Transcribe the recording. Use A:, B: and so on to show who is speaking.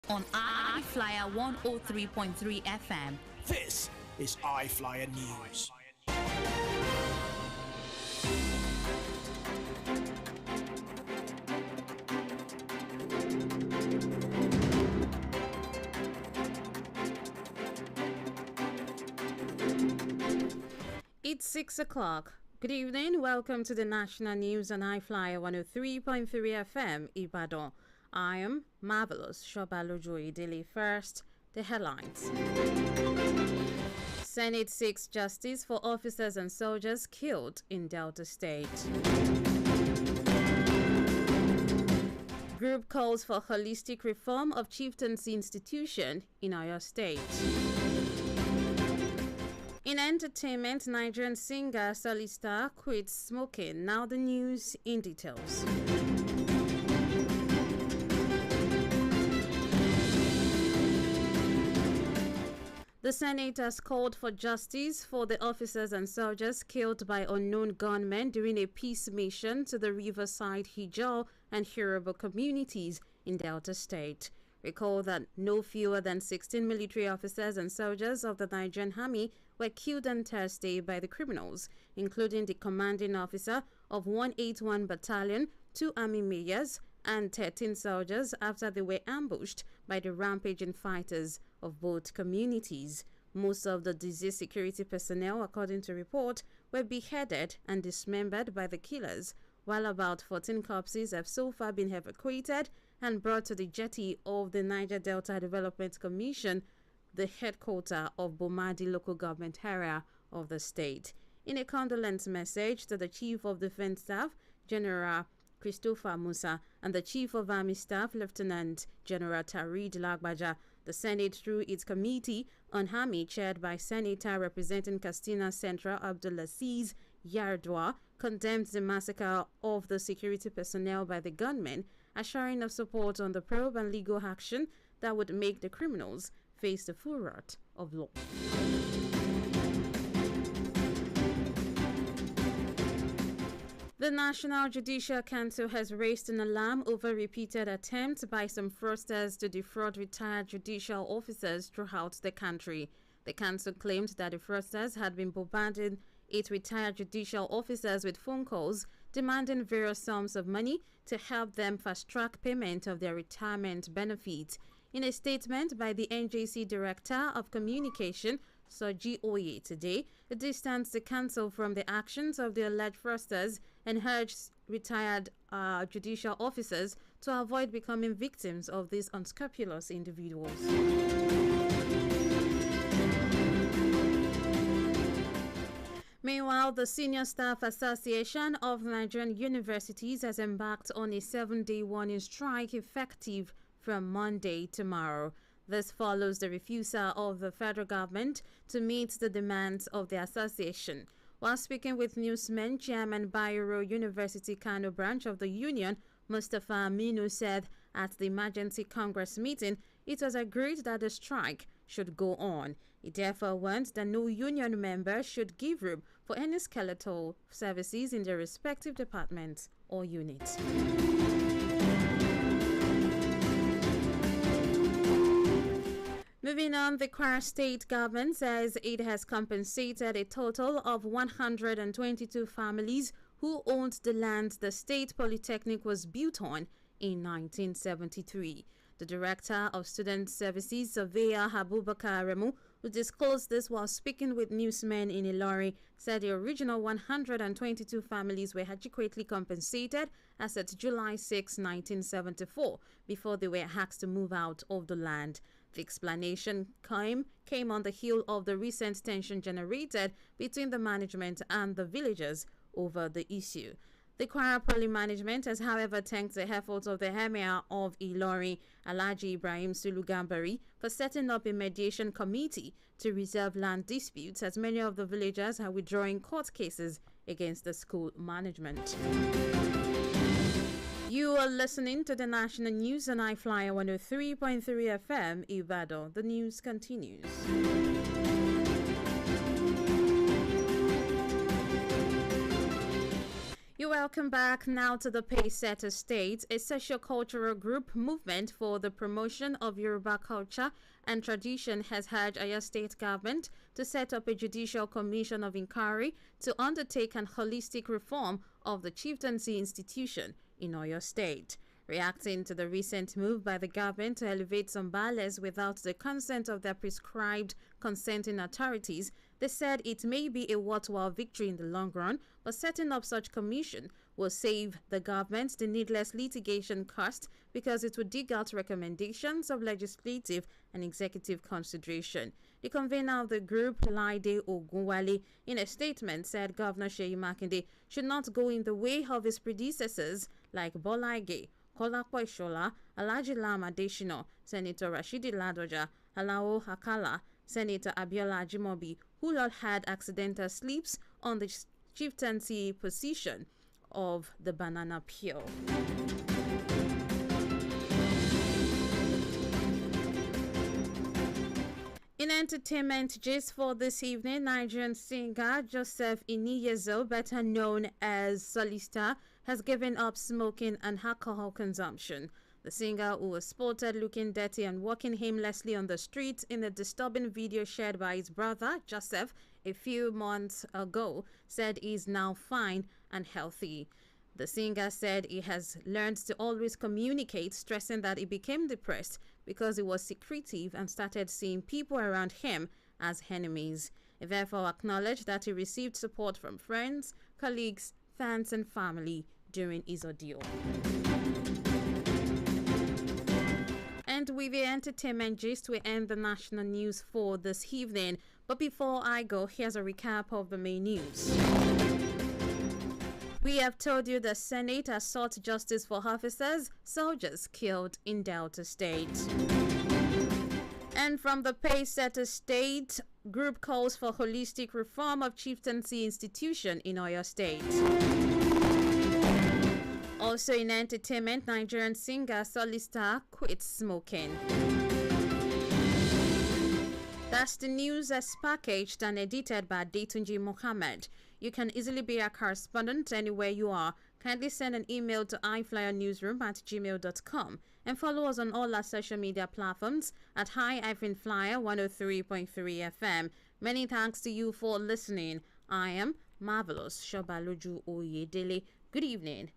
A: on I-FLIER 103.3 FM.
B: This is I-FLIER News.
C: It's 6 o'clock. Good evening. Welcome to the National News on I-FLIER 103.3 FM, Ibadan. I am Marvelous Sobaloju-Oyedele. First, the headlines. Senate seeks justice for officers and soldiers killed in Delta State. Group calls for holistic reform of chieftaincy institution in Oyo State. In entertainment, Nigerian singer Solista quits smoking. Now the news in details. The Senate has called for justice for the officers and soldiers killed by unknown gunmen during a peace mission to the Riverside, Hijau, and Hirobo communities in Delta State. Recall that no fewer than 16 military officers and soldiers of the Nigerian Army were killed on Thursday by the criminals, including the commanding officer of 181 Battalion, 2 Army majors, and 13 soldiers after they were ambushed by the rampaging fighters of both communities. Most of the deceased security personnel, according to report, were beheaded and dismembered by the killers, while about 14 corpses have so far been evacuated and brought to the jetty of the Niger Delta Development Commission, the headquarters of Bomadi local government area of the state. In a condolence message to the Chief of Defense Staff, General Christopher Musa, and the Chief of Army Staff, Lieutenant General Tarid Lagbaja, the Senate, through its Committee on Army, chaired by Senator representing Katsina Central Abdulaziz Yardwa, condemned the massacre of the security personnel by the gunmen, assuring of support on the probe and legal action that would make the criminals face the full wrath of law. The National Judicial Council has raised an alarm over repeated attempts by some fraudsters to defraud retired judicial officers throughout the country. The council claimed that the fraudsters had been bombarding its retired judicial officers with phone calls demanding various sums of money to help them fast-track payment of their retirement benefits. In a statement by the NJC Director of Communication, Sobaloju-Oyedele, it distanced the council from the actions of the alleged fraudsters and urged retired judicial officers to avoid becoming victims of these unscrupulous individuals. Meanwhile, the Senior Staff Association of Nigerian Universities has embarked on a 7-day warning strike effective from Monday tomorrow. This follows the refusal of the federal government to meet the demands of the association. While speaking with newsmen, Chairman Bayero University Kano branch of the union, Mustafa Aminu, said at the emergency Congress meeting it was agreed that the strike should go on. He therefore warned that no union member should give room for any skeletal services in their respective departments or units. Moving on, the Kwara State government says it has compensated a total of 122 families who owned the land the State Polytechnic was built on in 1973. The Director of Student Services, Surveyor Abubakar Remu, who disclosed this while speaking with newsmen in Ilori, said the original 122 families were adequately compensated as at July 6, 1974, before they were asked to move out of the land. The explanation came on the heel of the recent tension generated between the management and the villagers over the issue. The Kwara Poly management has, however, thanked the efforts of the Emir of Ilori, Alhaji Ibrahim Sulugambari, for setting up a mediation committee to resolve land disputes, as many of the villagers are withdrawing court cases against the school management. You are listening to the National News on I-FLIER 103.3 FM, Ibadan. The news continues. You You're welcome back now to the Payset Estate, a socio-cultural group movement for the promotion of Yoruba culture and tradition has urged Oyo State government to set up a judicial commission of inquiry to undertake an holistic reform of the chieftaincy institution in Oyo State. Reacting to the recent move by the government to elevate some bales without the consent of their prescribed consenting authorities, they said it may be a worthwhile victory in the long run, but setting up such commission will save the government the needless litigation cost because it would dig out recommendations of legislative and executive consideration. The convener of the group, Laide Ogunwale, in a statement said Governor Seyi Makinde should not go in the way of his predecessors like Bola Ige, Kolapo Ishola, Alhaji Lam Adesina, Senator Rashidi Ladoja, Alao Akala, Senator Abiola Ajimobi, who all had accidental slips on the chieftaincy position of the banana peel. In entertainment gist for this evening, Nigerian singer Joseph Iniyezo, better known as Solista, has given up smoking and alcohol consumption. The singer, who was spotted looking dirty and walking aimlessly on the streets in a disturbing video shared by his brother, Joseph, a few months ago, said he is now fine and healthy. The singer said he has learned to always communicate, stressing that he became depressed because he was secretive and started seeing people around him as enemies. He therefore acknowledged that he received support from friends, colleagues, fans, and family during his ordeal. And with the entertainment gist, we end the national news for this evening. But before I go, here's a recap of the main news. We have told you the Senate has sought justice for officers, soldiers killed in Delta State. And from the Payset Estate, group calls for holistic reform of chieftaincy institution in Oyo State. Also in entertainment, Nigerian singer Solista quits smoking. That's the news as packaged and edited by Detunji Mohammed. You can easily be a correspondent anywhere you are. Kindly send an email to iflyernewsroom@gmail.com and follow us on all our social media platforms at I-FLIER 103.3 FM. Many thanks to you for listening. I am Marvelous Sobaloju-Oyedele. Good evening.